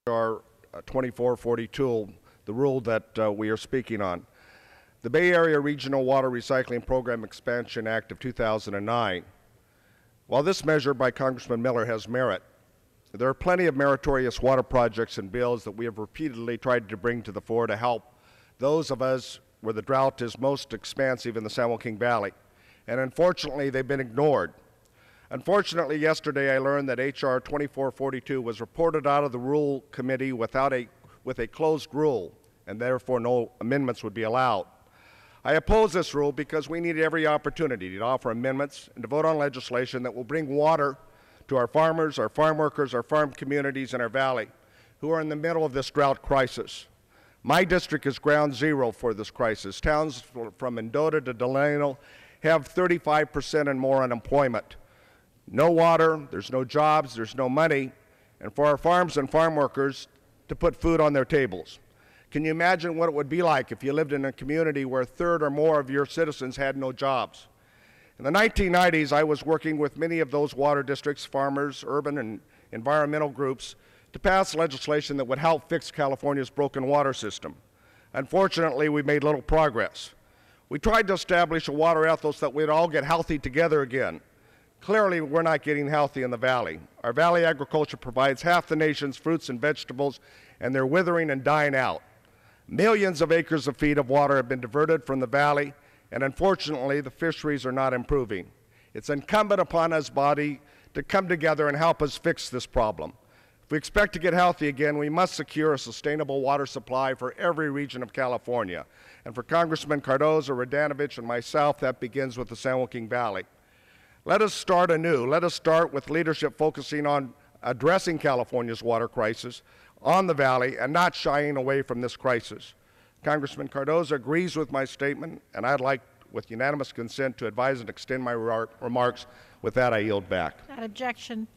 H.R. 2442, the rule that we are speaking on. The Bay Area Regional Water Recycling Program Expansion Act of 2009. While this measure by Congressman Miller has merit, there are plenty of meritorious water projects and bills that we have repeatedly tried to bring to the fore to help those of us where the drought is most expansive in the San Joaquin Valley. And unfortunately, they've been ignored. Unfortunately, yesterday I learned that H.R. 2442 was reported out of the Rule Committee with a closed rule, and therefore no amendments would be allowed. I oppose this rule because we need every opportunity to offer amendments and to vote on legislation that will bring water to our farmers, our farm workers, our farm communities in our valley who are in the middle of this drought crisis. My district is ground zero for this crisis. Towns from Mendota to Delano have 35% and more unemployment. No water, there's no jobs, there's no money, and for our farms and farm workers to put food on their tables. Can you imagine what it would be like if you lived in a community where a third or more of your citizens had no jobs? In the 1990s, I was working with many of those water districts, farmers, urban and environmental groups to pass legislation that would help fix California's broken water system. Unfortunately, we made little progress. We tried to establish a water ethos that we'd all get healthy together again. Clearly, we're not getting healthy in the valley. Our valley agriculture provides half the nation's fruits and vegetables, and they're withering and dying out. Millions of acres of feet of water have been diverted from the valley, and unfortunately, the fisheries are not improving. It's incumbent upon us body to come together and help us fix this problem. If we expect to get healthy again, we must secure a sustainable water supply for every region of California. And for Congressman Cardozo, Radanovich, and myself, that begins with the San Joaquin Valley. Let us start anew. Let us start with leadership focusing on addressing California's water crisis on the valley and not shying away from this crisis. Congressman Cardozo agrees with my statement, and I'd like, with unanimous consent, to advise and extend my remarks. With that, I yield back. Without objection.